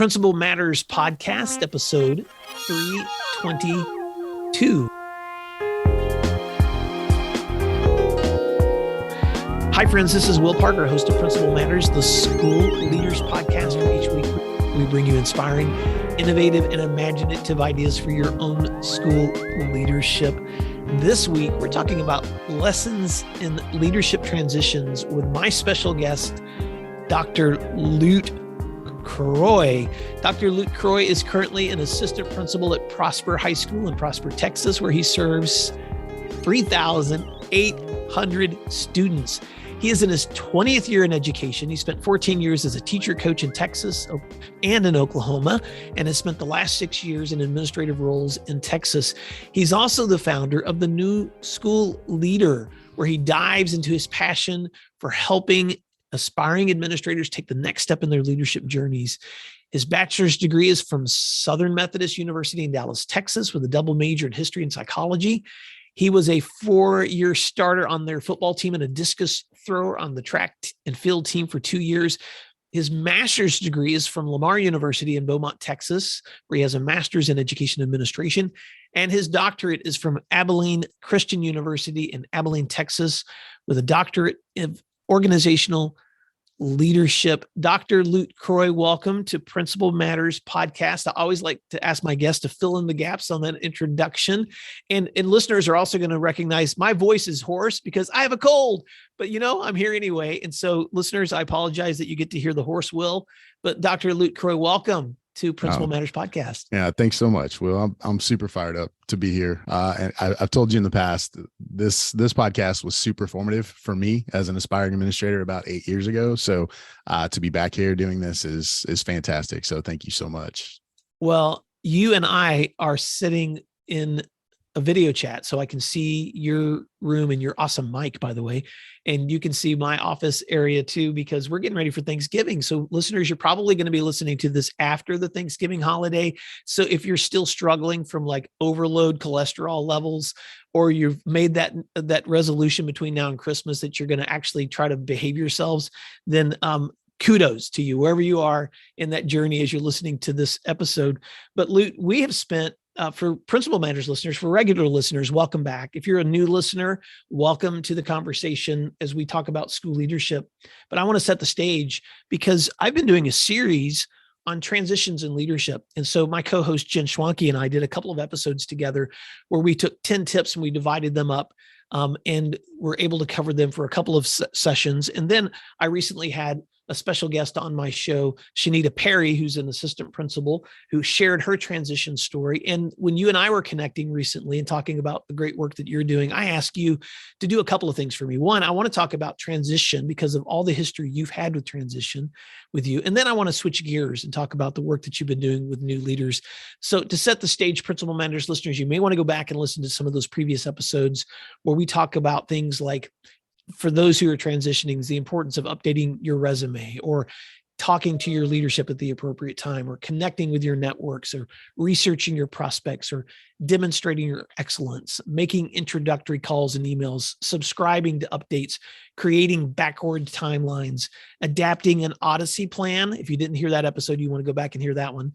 Principal Matters Podcast, episode 322. Hi, friends. This is Will Parker, host of Principal Matters, the school leaders podcast, where each week we bring you inspiring, innovative, and imaginative ideas for your own school leadership. This week, we're talking about lessons in leadership transitions with my special guest, Dr. Lute Croy. Dr. Lute Croy is currently an assistant principal at Prosper High School in Prosper, Texas, where he serves 3,800 students. He is in his 20th year in education. He spent 14 years as a teacher coach in Texas and in Oklahoma, and has spent the last 6 years in administrative roles in Texas. He's also the founder of the New School Leader, where he dives into his passion for helping aspiring administrators take the next step in their leadership journeys. His bachelor's degree is from Southern Methodist University in Dallas, Texas, with a double major in history and psychology. He was a 4-year starter on their football team and a discus thrower on the track and field team for 2 years. His master's degree is from Lamar University in Beaumont, Texas, where he has a master's in education administration. And his doctorate is from Abilene Christian University in Abilene, Texas, with a doctorate of organizational leadership. Dr. Lute Croy, welcome to Principal Matters Podcast. I always like to ask my guests to fill in the gaps on that introduction. And listeners are also going to recognize my voice is hoarse because I have a cold, but I'm here anyway. And so listeners, I apologize that you get to hear the hoarse Will, but Dr. Lute Croy, welcome to Principal Matters Podcast. Yeah, thanks so much, Will. I'm super fired up to be here. And I've told you in the past, this podcast was super formative for me as an aspiring administrator about 8 years ago. So to be back here doing this is fantastic. So thank you so much. Well, you and I are sitting in a video chat, so I can see your room and your awesome mic, by the way. And you can see my office area too, because we're getting ready for Thanksgiving. So listeners, you're probably going to be listening to this after the Thanksgiving holiday. So if you're still struggling from like overload cholesterol levels, or you've made that resolution between now and Christmas that you're going to actually try to behave yourselves, then kudos to you, wherever you are in that journey as you're listening to this episode. But Lute, we have spent for Principal Matters listeners, for regular listeners, welcome back. If you're a new listener, welcome to the conversation as we talk about school leadership. But I want to set the stage because I've been doing a series on transitions in leadership. And so my co-host Jen Schwanke and I did a couple of episodes together where we took 10 tips and we divided them up, and we're able to cover them for a couple of sessions. And then I recently had a special guest on my show, Shanita Perry, who's an assistant principal, who shared her transition story. And when you and I were connecting recently and talking about the great work that you're doing, I asked you to do a couple of things for me. One, I want to talk about transition because of all the history you've had with transition with you. And then I want to switch gears and talk about the work that you've been doing with new leaders. So to set the stage, Principal Matters listeners, you may want to go back and listen to some of those previous episodes where we talk about things like, for those who are transitioning, the importance of updating your resume, or talking to your leadership at the appropriate time, or connecting with your networks, or researching your prospects, or demonstrating your excellence, making introductory calls and emails, subscribing to updates, creating backward timelines, adapting an Odyssey plan. If you didn't hear that episode, you want to go back and hear that one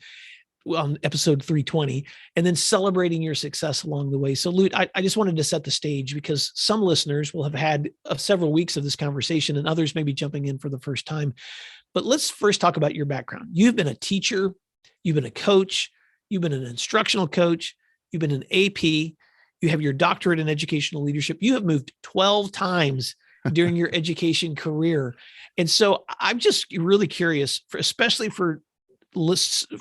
on episode 320, and then celebrating your success along the way. So Lute, I just wanted to set the stage because some listeners will have had several weeks of this conversation and others may be jumping in for the first time. But let's first talk about your background. You've been a teacher, you've been a coach, you've been an instructional coach, you've been an AP, you have your doctorate in educational leadership. You have moved 12 times during your education career. And so I'm just really curious, especially for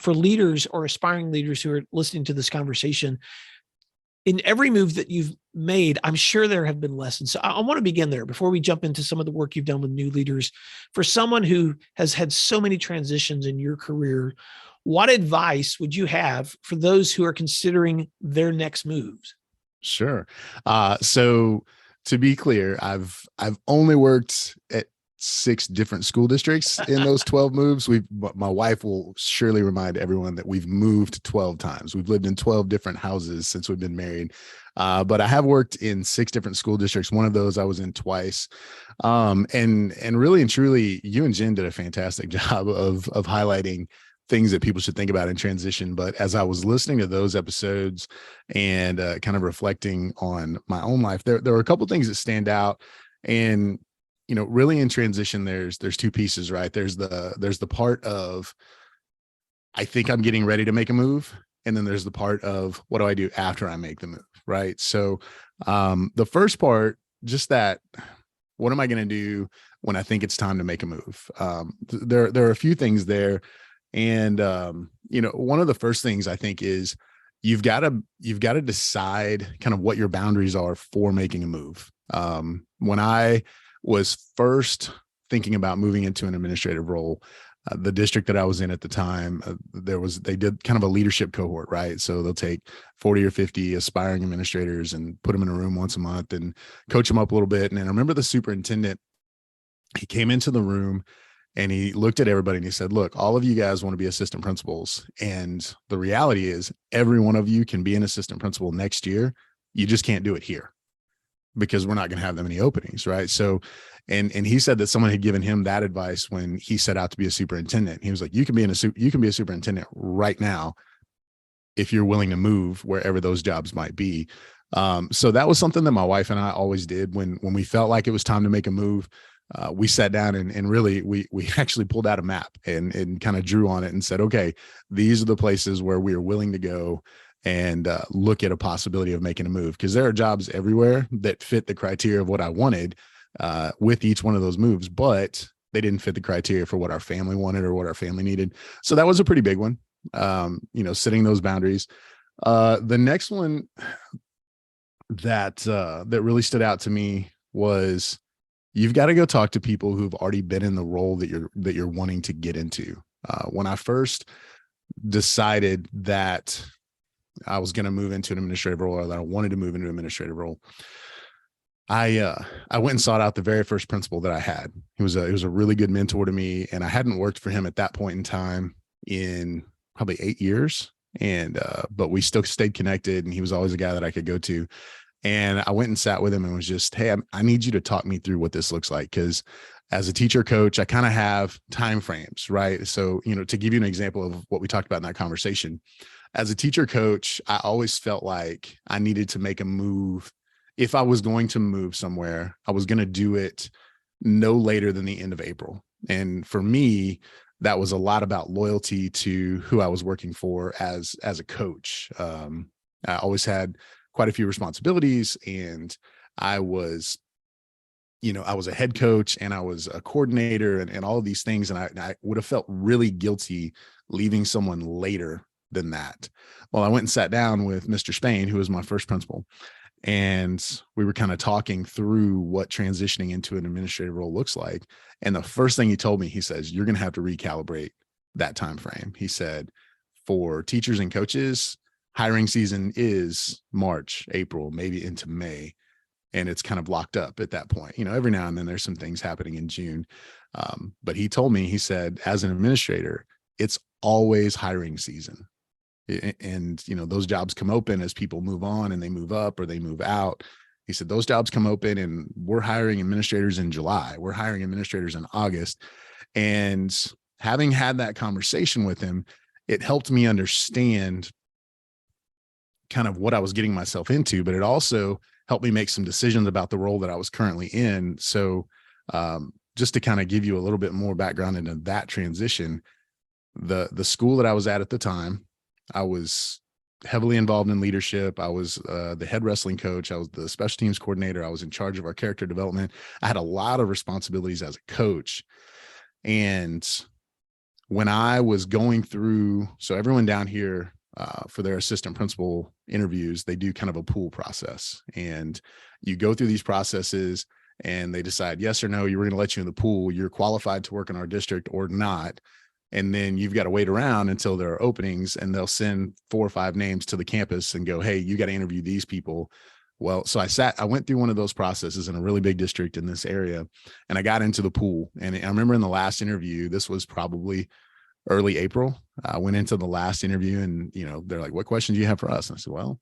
leaders or aspiring leaders who are listening to this conversation, in every move that you've made, I'm sure there have been lessons. So I want to begin there before we jump into some of the work you've done with new leaders. For someone who has had so many transitions in your career, what advice would you have for those who are considering their next moves? Sure. So to be clear, I've only worked at 6 different school districts in those 12 moves. My wife will surely remind everyone that we've moved 12 times. We've lived in 12 different houses since we've been married. But I have worked in 6 different school districts. One of those I was in twice. And really and truly, you and Jen did a fantastic job of highlighting things that people should think about in transition. But as I was listening to those episodes and kind of reflecting on my own life, there were a couple of things that stand out. And, really in transition, there's two pieces, right? There's the part of, I think I'm getting ready to make a move. And then there's the part of, what do I do after I make the move? Right. So the first part, just that, what am I going to do when I think it's time to make a move? There are a few things there. And, one of the first things I think is you've got to decide kind of what your boundaries are for making a move. When I was first thinking about moving into an administrative role, the district that I was in at the time, they did kind of a leadership cohort, right? So they'll take 40 or 50 aspiring administrators and put them in a room once a month and coach them up a little bit. And I remember the superintendent, he came into the room and he looked at everybody and he said, look, all of you guys want to be assistant principals. And the reality is every one of you can be an assistant principal next year. You just can't do it here because we're not going to have that many openings. Right. So, and he said that someone had given him that advice when he set out to be a superintendent. He was like, you can be a superintendent right now if you're willing to move wherever those jobs might be. So that was something that my wife and I always did when we felt like it was time to make a move. We sat down and really we actually pulled out a map and kind of drew on it and said, okay, these are the places where we are willing to go and look at a possibility of making a move, because there are jobs everywhere that fit the criteria of what I wanted with each one of those moves, but they didn't fit the criteria for what our family wanted or what our family needed. So that was a pretty big one, setting those boundaries. The next one that really stood out to me was, you've got to go talk to people who've already been in the role that you're wanting to get into. When I first decided that I was going to move into an administrative role, or that I wanted to move into an administrative role, I went and sought out the very first principal that I had. He was a really good mentor to me, and I hadn't worked for him at that point in time in probably 8 years. And but we still stayed connected, and he was always a guy that I could go to. And I went and sat with him and was just, hey, I need you to talk me through what this looks like. Because as a teacher coach, I kind of have time frames, right? So, to give you an example of what we talked about in that conversation, as a teacher coach, I always felt like I needed to make a move. If I was going to move somewhere, I was going to do it no later than the end of April. And for me, that was a lot about loyalty to who I was working for as a coach. I always had quite a few responsibilities, and I was a head coach and I was a coordinator and all of these things. And I would have felt really guilty leaving someone later than that. Well, I went and sat down with Mr. Spain, who was my first principal, and we were kind of talking through what transitioning into an administrative role looks like. And the first thing he told me, he says, you're going to have to recalibrate that time frame. He said, for teachers and coaches, hiring season is March, April, maybe into May. And it's kind of locked up at that point. Every now and then there's some things happening in June. But he told me, he said, as an administrator, it's always hiring season. And, those jobs come open as people move on and they move up or they move out. He said, those jobs come open and we're hiring administrators in July. We're hiring administrators in August. And having had that conversation with him, it helped me understand kind of what I was getting myself into, but it also helped me make some decisions about the role that I was currently in. So just to kind of give you a little bit more background into that transition, the school that I was at the time, I was heavily involved in leadership. I was the head wrestling coach. I was the special teams coordinator. I was in charge of our character development. I had a lot of responsibilities as a coach. And when I was going through, so everyone down here, for their assistant principal interviews, they do kind of a pool process, and you go through these processes and they decide yes or no, we're going to let you in the pool. You're qualified to work in our district or not. And then you've got to wait around until there are openings, and they'll send 4 or 5 names to the campus and go, hey, you got to interview these people. Well, so I went through one of those processes in a really big district in this area, and I got into the pool. And I remember in the last interview, this was probably early April, I went into the last interview, and, they're like, what questions do you have for us? And I said, well,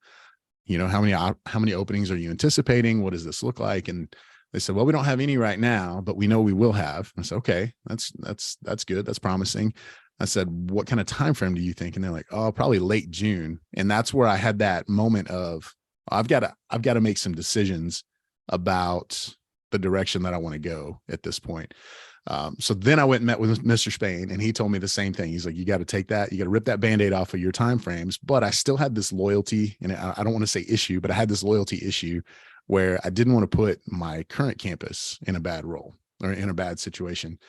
how many openings are you anticipating? What does this look like? And they said, well, we don't have any right now, but we know we will have. I said, okay, that's good. That's promising. I said, what kind of time frame do you think? And they're like, oh, probably late June. And that's where I had that moment of, I've got to make some decisions about the direction that I want to go at this point. So then I went and met with Mr. Spain, and he told me the same thing. He's like, you got to take that, you got to rip that Band-Aid off of your time frames. But I still had this loyalty, and I don't want to say issue, but I had this loyalty issue where I didn't want to put my current campus in a bad role or in a bad situation.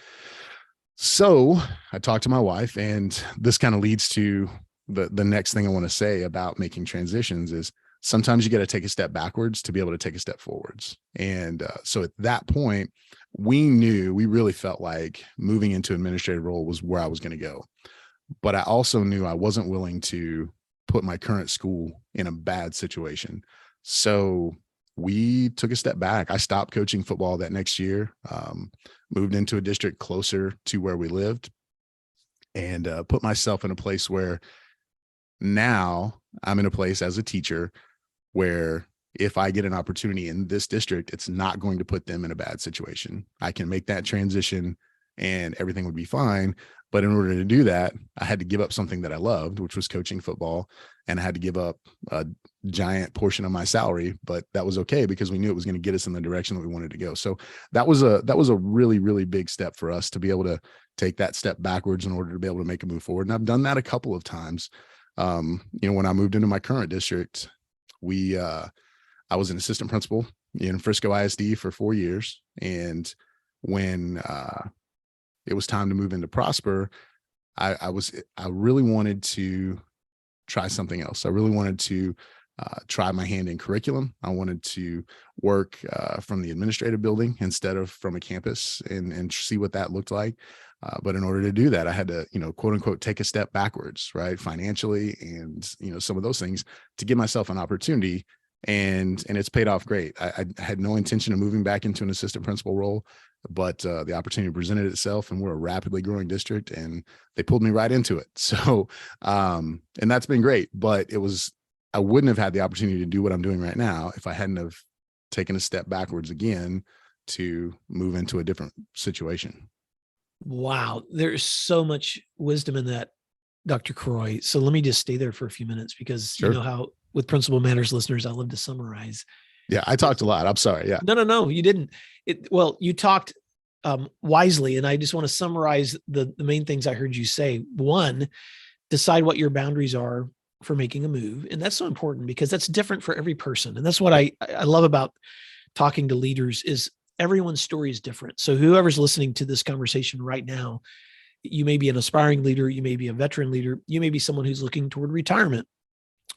So I talked to my wife, and this kind of leads to the next thing I want to say about making transitions is sometimes you got to take a step backwards to be able to take a step forwards. And so at that point, we really felt like moving into administrative role was where I was going to go. But I also knew I wasn't willing to put my current school in a bad situation. So we took a step back. I stopped coaching football that next year, moved into a district closer to where we lived, and put myself in a place where now I'm in a place as a teacher where if I get an opportunity in this district, it's not going to put them in a bad situation. I can make that transition and everything would be fine. But in order to do that, I had to give up something that I loved, which was coaching football. And I had to give up a giant portion of my salary, but that was okay because we knew it was going to get us in the direction that we wanted to go. So that was a really, really big step for us to be able to take that step backwards in order to be able to make a move forward. And I've done that a couple of times. When I moved into my current district, I was an assistant principal in Frisco ISD for 4 years. And when it was time to move into Prosper, I really wanted to try something else. I really wanted to try my hand in curriculum. I wanted to work from the administrative building instead of from a campus and see what that looked like. But in order to do that, I had to, quote unquote, take a step backwards, right? Financially and, some of those things to give myself an opportunity. And it's paid off great. I had no intention of moving back into an assistant principal role, but the opportunity presented itself, and we're a rapidly growing district, and they pulled me right into it. So, and that's been great, but I wouldn't have had the opportunity to do what I'm doing right now if I hadn't have taken a step backwards again to move into a different situation. Wow. There's so much wisdom in that, Dr. Croy. So let me just stay there for a few minutes because Sure. you know how with Principal Matters listeners, I love to summarize. Yeah, I talked a lot. I'm sorry. Yeah. No, you didn't. Well, you talked wisely, and I just want to summarize the main things I heard you say. One, decide what your boundaries are for making a move. And that's so important because that's different for every person. And that's what I love about talking to leaders is everyone's story is different. So whoever's listening to this conversation right now, you may be an aspiring leader, you may be a veteran leader, you may be someone who's looking toward retirement,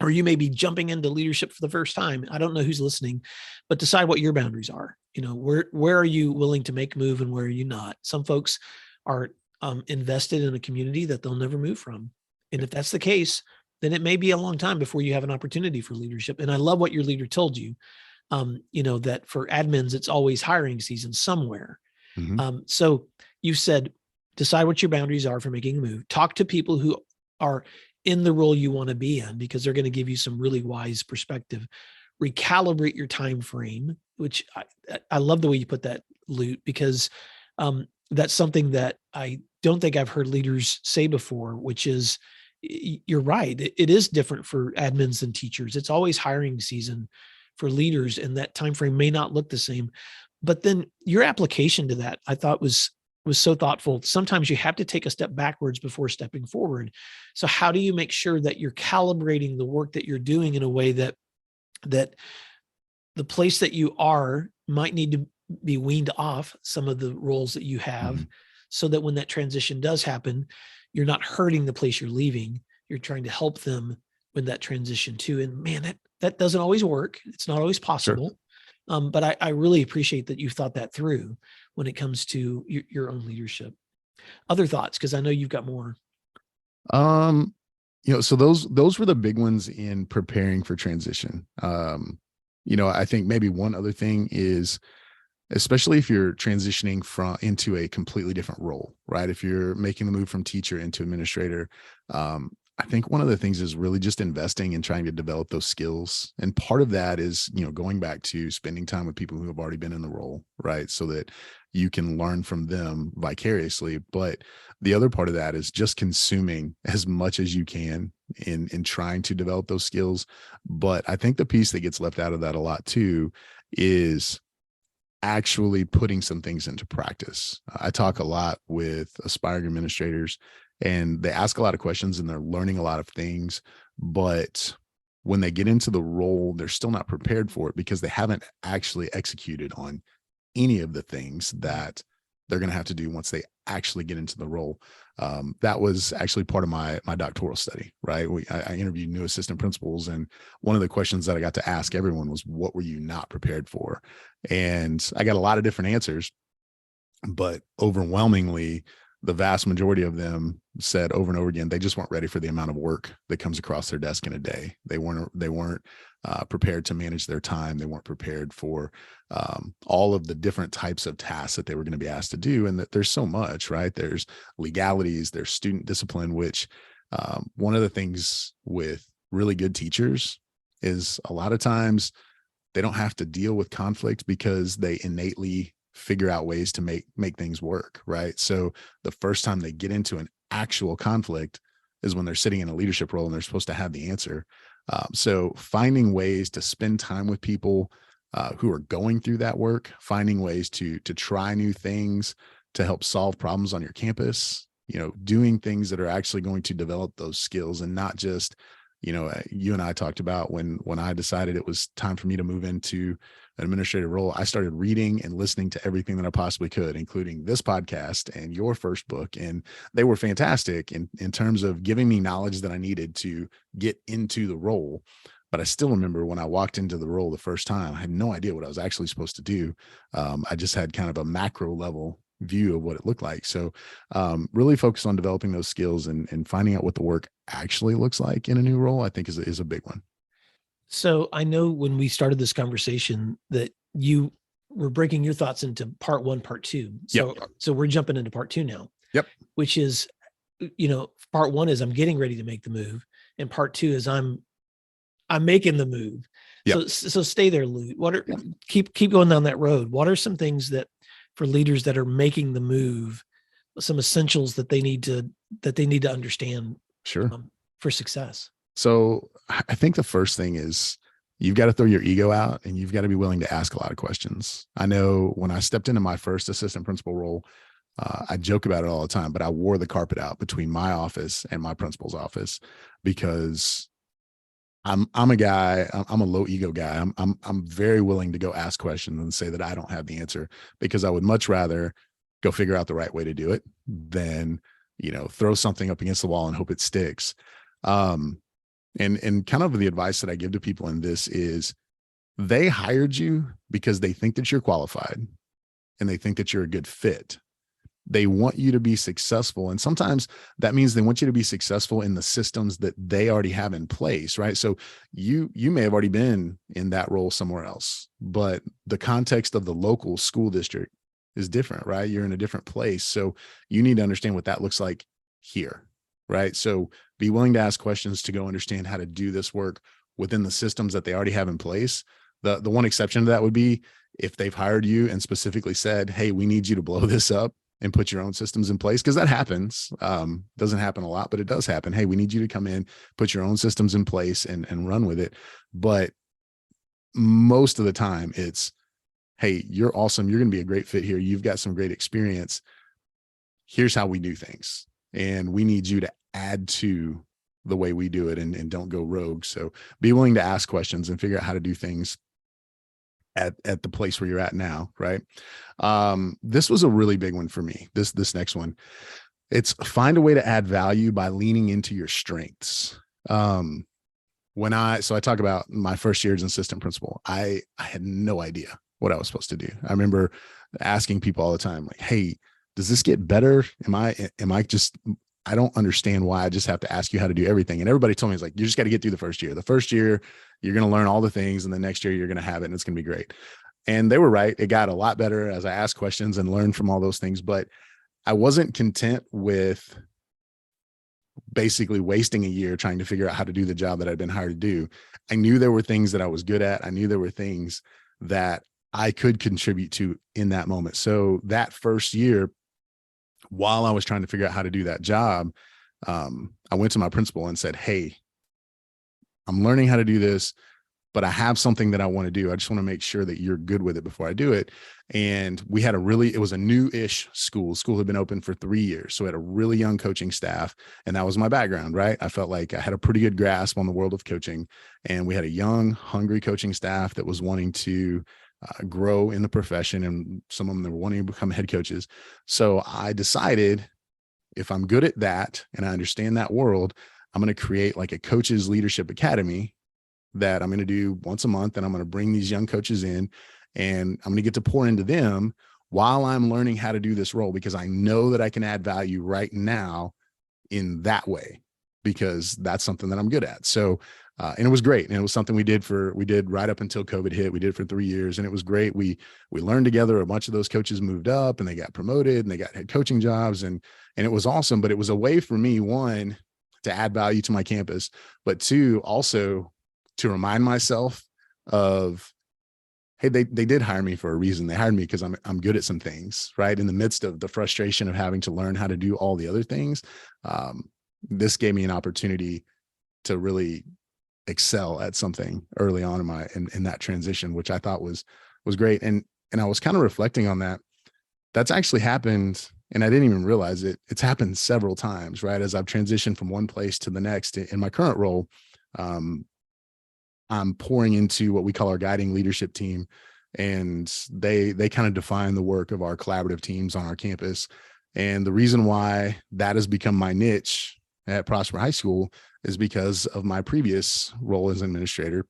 or you may be jumping into leadership for the first time. I don't know who's listening, but decide what your boundaries are. Where are you willing to make a move and where are you not? Some folks are invested in a community that they'll never move from. And if that's the case, then it may be a long time before you have an opportunity for leadership. And I love what your leader told you, that for admins, it's always hiring season somewhere. Mm-hmm. So you said, decide what your boundaries are for making a move. Talk to people who are in the role you want to be in because they're going to give you some really wise perspective. Recalibrate your time frame, which I love the way you put that, Lute, because that's something that I don't think I've heard leaders say before, which is you're right. It is different for admins and teachers. It's always hiring season for leaders, and that time frame may not look the same. But then your application to that, I thought was so thoughtful. Sometimes you have to take a step backwards before stepping forward. So how do you make sure that you're calibrating the work that you're doing in a way that the place that you are might need to be weaned off some of the roles that you have, so that when that transition does happen, you're not hurting the place you're leaving. You're trying to help them with that transition too. And man, that doesn't always work. It's not always possible. Sure. But I really appreciate that you've thought that through when it comes to your own leadership. Other thoughts, because I know you've got more. So those were the big ones in preparing for transition. I think maybe one other thing is, especially if you're transitioning into a completely different role, right? If you're making the move from teacher into administrator, I think one of the things is really just investing in trying to develop those skills. And part of that is, going back to spending time with people who have already been in the role, right? So that you can learn from them vicariously. But the other part of that is just consuming as much as you can in trying to develop those skills. But I think the piece that gets left out of that a lot too is actually putting some things into practice. I talk a lot with aspiring administrators, and they ask a lot of questions and they're learning a lot of things, but when they get into the role, they're still not prepared for it because they haven't actually executed on any of the things that they're going to have to do once they actually get into the role. That was actually part of my doctoral study, right? I interviewed new assistant principals, and one of the questions that I got to ask everyone was, what were you not prepared for? And I got a lot of different answers, but overwhelmingly, the vast majority of them said over and over again, they just weren't ready for the amount of work that comes across their desk in a day. They weren't prepared to manage their time. They weren't prepared for all of the different types of tasks that they were going to be asked to do. And that there's so much, right? There's legalities, there's student discipline, which one of the things with really good teachers is a lot of times they don't have to deal with conflict because they innately figure out ways to make things work, right? So the first time they get into an actual conflict is when they're sitting in a leadership role and they're supposed to have the answer. So finding ways to spend time with people who are going through that work, finding ways to try new things to help solve problems on your campus, doing things that are actually going to develop those skills, and not just, you and I talked about when I decided it was time for me to move into an administrative role, I started reading and listening to everything that I possibly could, including this podcast and your first book. And they were fantastic in terms of giving me knowledge that I needed to get into the role. But I still remember when I walked into the role the first time, I had no idea what I was actually supposed to do. I just had kind of a macro level view of what it looked like. So really focus on developing those skills and finding out what the work actually looks like in a new role, I think is a big one. So I know when we started this conversation that you were breaking your thoughts into part one, part two. So we're jumping into part two now. Yep. Which is, part one is I'm getting ready to make the move, and part two is I'm making the move. Yep. So stay there, Lute. Keep going down that road. What are some things that for leaders that are making the move, some essentials that they need to understand? Sure. For success. So I think the first thing is you've got to throw your ego out and you've got to be willing to ask a lot of questions. I know when I stepped into my first assistant principal role, I joke about it all the time, but I wore the carpet out between my office and my principal's office because I'm a guy, I'm a low ego guy. I'm very willing to go ask questions and say that I don't have the answer, because I would much rather go figure out the right way to do it than, throw something up against the wall and hope it sticks. And kind of the advice that I give to people in this is they hired you because they think that you're qualified and they think that you're a good fit. They want you to be successful. And sometimes that means they want you to be successful in the systems that they already have in place, right? So you may have already been in that role somewhere else, but the context of the local school district is different, right? You're in a different place. So you need to understand what that looks like here, right? So be willing to ask questions to go understand how to do this work within the systems that they already have in place. The one exception to that would be if they've hired you and specifically said, hey, we need you to blow this up and put your own systems in place, because that happens. Doesn't happen a lot, but it does happen. Hey, we need you to come in, put your own systems in place and run with it. But most of the time it's, hey, you're awesome. You're going to be a great fit here. You've got some great experience. Here's how we do things. And we need you to add to the way we do it and don't go rogue. So be willing to ask questions and figure out how to do things at the place where you're at now. Right. This was a really big one for me. This next one, it's find a way to add value by leaning into your strengths. So I talk about my first year as an assistant principal. I had no idea what I was supposed to do. I remember asking people all the time, like, hey, does this get better? I don't understand why I just have to ask you how to do everything. And everybody told me, it's like, you just got to get through the first year. The first year, you're going to learn all the things. And the next year you're going to have it and it's going to be great. And they were right. It got a lot better as I asked questions and learned from all those things. But I wasn't content with basically wasting a year trying to figure out how to do the job that I'd been hired to do. I knew there were things that I was good at. I knew there were things that I could contribute to in that moment. So that first year, while I was trying to figure out how to do that job, I went to my principal and said, "Hey, I'm learning how to do this, but I have something that I want to do. I just want to make sure that you're good with it before I do it." And we had it was a new-ish school. School had been open for 3 years. So we had a really young coaching staff. And that was my background, right? I felt like I had a pretty good grasp on the world of coaching. And we had a young, hungry coaching staff that was wanting to grow in the profession. And some of them, they were wanting to become head coaches. So I decided, if I'm good at that and I understand that world, I'm going to create like a coaches leadership academy that I'm going to do once a month. And I'm going to bring these young coaches in, and I'm going to get to pour into them while I'm learning how to do this role, because I know that I can add value right now in that way, because that's something that I'm good at. So, and it was great. And it was something we did right up until COVID hit. We did for 3 years, and it was great. We learned together. A bunch of those coaches moved up and they got promoted and they got head coaching jobs, and it was awesome. But it was a way for me, one, to add value to my campus, but two, also to remind myself of, hey, they did hire me for a reason. They hired me because I'm good at some things, right? In the midst of the frustration of having to learn how to do all the other things, this gave me an opportunity to really excel at something early on in that transition, which I thought was great. And I was kind of reflecting on that. That's actually happened, and I didn't even realize it. It's happened several times, right? As I've transitioned from one place to the next in my current role, I'm pouring into what we call our guiding leadership team. And they kind of define the work of our collaborative teams on our campus. And the reason why that has become my niche at Prosper High School is because of my previous role as administrator.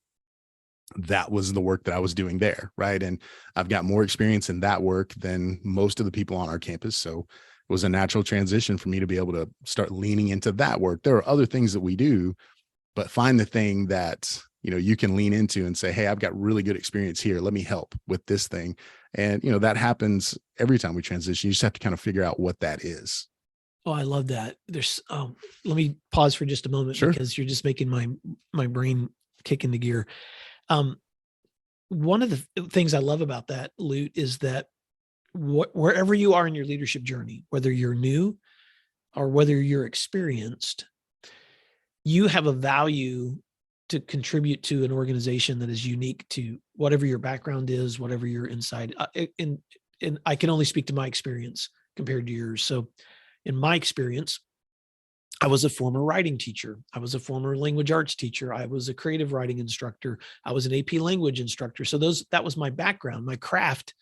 That was the work that I was doing there, right? And I've got more experience in that work than most of the people on our campus. So it was a natural transition for me to be able to start leaning into that work. There are other things that we do, but find the thing that, you can lean into and say, "Hey, I've got really good experience here. Let me help with this thing." And, that happens every time we transition. You just have to kind of figure out what that is. Oh, I love that. There's, let me pause for just a moment. Sure. Because you're just making my brain kick into gear. One of the things I love about that, Lute, is that wherever you are in your leadership journey, whether you're new or whether you're experienced, you have a value to contribute to an organization that is unique to whatever your background is, whatever you're inside. And I can only speak to my experience compared to yours. So in my experience, I was a former writing teacher. I was a former language arts teacher. I was a creative writing instructor. I was an AP language instructor. So that was my background. My craft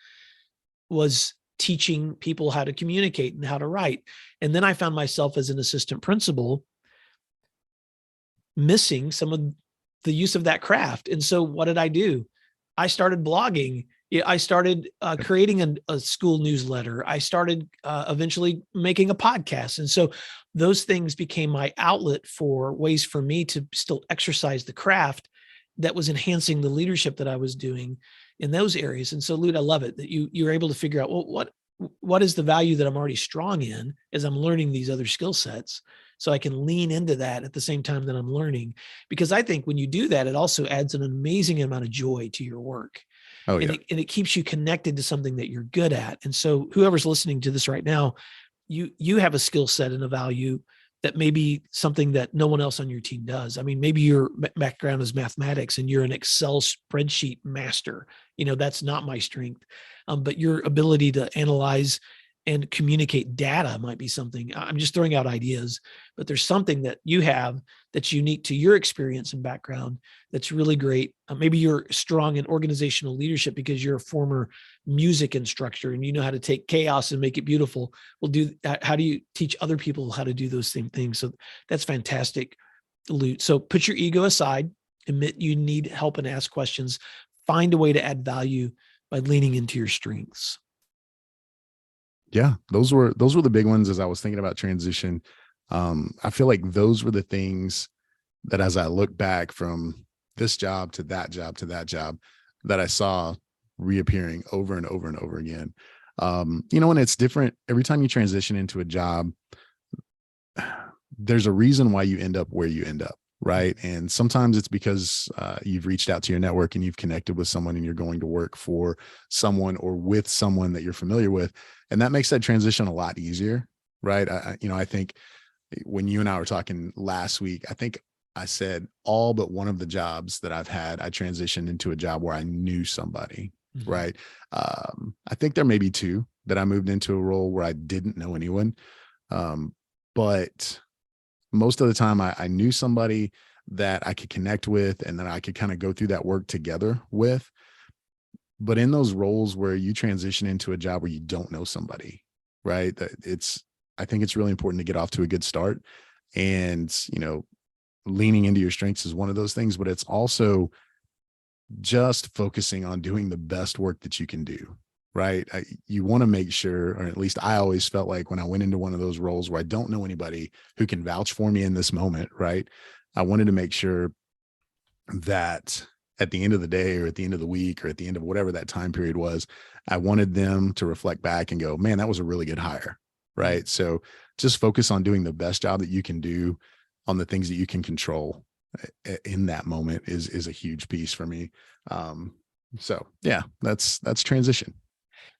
was teaching people how to communicate and how to write. And then I found myself as an assistant principal missing some of the use of that craft. And so what did I do? I started blogging. I started creating a school newsletter. I started eventually making a podcast. And so those things became my outlet for ways for me to still exercise the craft that was enhancing the leadership that I was doing in those areas. And so, Lute, I love it that you're able to figure out, well, what is the value that I'm already strong in as I'm learning these other skill sets, so I can lean into that at the same time that I'm learning. Because I think when you do that, it also adds an amazing amount of joy to your work. Oh, yeah. And it keeps you connected to something that you're good at. And so whoever's listening to this right now, you have a skill set and a value that may be something that no one else on your team does. I mean, maybe your background is mathematics and you're an Excel spreadsheet master. That's not my strength. But your ability to analyze and communicate data might be something. I'm just throwing out ideas, but there's something that you have that's unique to your experience and background that's really great. Maybe you're strong in organizational leadership because you're a former music instructor and you know how to take chaos and make it beautiful. Well, how do you teach other people how to do those same things? So that's fantastic, Lute. So put your ego aside, admit you need help and ask questions, find a way to add value by leaning into your strengths. Yeah, those were the big ones as I was thinking about transition. I feel like those were the things that, as I look back from this job to that job to that job, that I saw reappearing over and over and over again. And it's different every time you transition into a job. there's a reason why you end up where you end up. Right. And sometimes it's because you've reached out to your network and you've connected with someone and you're going to work for someone or with someone that you're familiar with. And that makes that transition a lot easier. Right. I think when you and I were talking last week, I think I said all but one of the jobs that I've had, I transitioned into a job where I knew somebody. Mm-hmm. Right. I think there may be two that I moved into a role where I didn't know anyone. But most of the time I knew somebody that I could connect with and that I could kind of go through that work together with. But in those roles where you transition into a job where you don't know somebody, right? I think it's really important to get off to a good start. And, leaning into your strengths is one of those things, but it's also just focusing on doing the best work that you can do. Right. You want to make sure, or at least I always felt like when I went into one of those roles where I don't know anybody who can vouch for me in this moment, right? I wanted to make sure that at the end of the day or at the end of the week or at the end of whatever that time period was, I wanted them to reflect back and go, man, that was a really good hire. Right. So just focus on doing the best job that you can do on the things that you can control in that moment is a huge piece for me. So yeah, that's transition.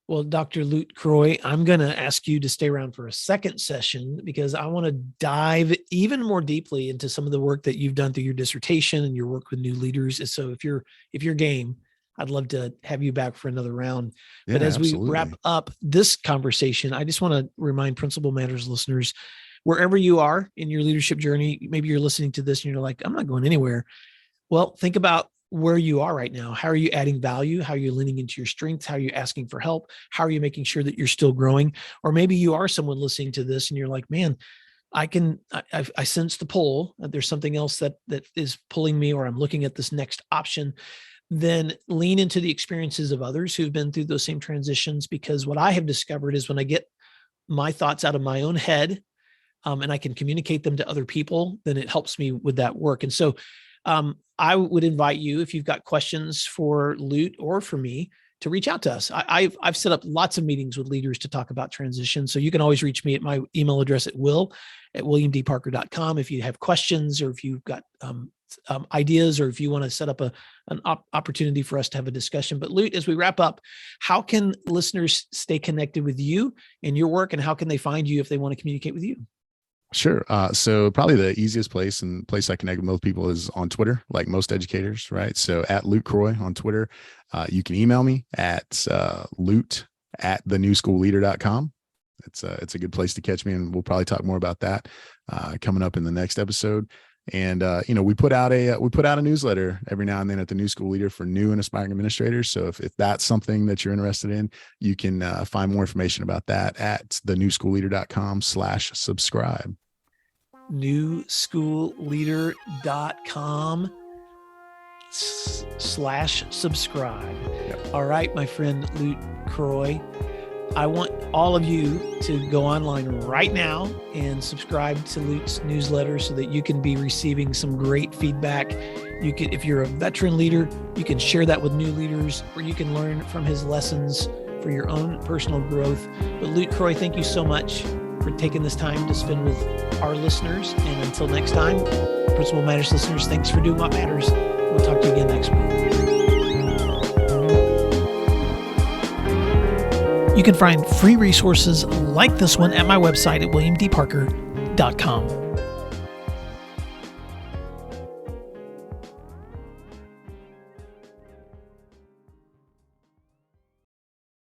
Well, Dr. Lute Croy, I'm going to ask you to stay around for a second session because I want to dive even more deeply into some of the work that you've done through your dissertation and your work with new leaders. And so if you're game, I'd love to have you back for another round. But as we wrap up this conversation, I just want to remind Principal Matters listeners, wherever you are in your leadership journey, maybe you're listening to this and you're like, I'm not going anywhere. Well, think about where you are right now. How are you adding value? How are you leaning into your strengths? How are you asking for help? How are you making sure that you're still growing? Or maybe you are someone listening to this and you're like, man, I sense the pull. There's something else that is pulling me, or I'm looking at this next option. Then lean into the experiences of others who've been through those same transitions. Because what I have discovered is when I get my thoughts out of my own head and I can communicate them to other people, then it helps me with that work. And so I would invite you, if you've got questions for Lute or for me, to reach out to us. I've set up lots of meetings with leaders to talk about transition. So you can always reach me at my email address at will@williamdparker.com. If you have questions, or if you've got ideas, or if you want to set up an opportunity for us to have a discussion. But Lute, as we wrap up, how can listeners stay connected with you and your work, and how can they find you if they want to communicate with you? Sure. So probably the easiest place and place I connect with most people is on Twitter, like most educators, right? So at Lute Croy on Twitter. You can email me at lute@thenewschoolleader.com. It's a good place to catch me, and we'll probably talk more about that coming up in the next episode. And we put out a newsletter every now and then at the New School Leader for new and aspiring administrators. So if that's something that you're interested in, you can find more information about that at thenewschoolleader.com/subscribe. newschoolleader.com/subscribe. Yep. All right, my friend Lute Croy, I want all of you to go online right now and subscribe to Lute's newsletter so that you can be receiving some great feedback. You can, if you're a veteran leader, you can share that with new leaders, or you can learn from his lessons for your own personal growth. But Lute Croy, thank you so much for taking this time to spend with our listeners. And until next time, Principal Matters listeners, thanks for doing what matters. We'll talk to you again next week. You can find free resources like this one at my website at williamdparker.com.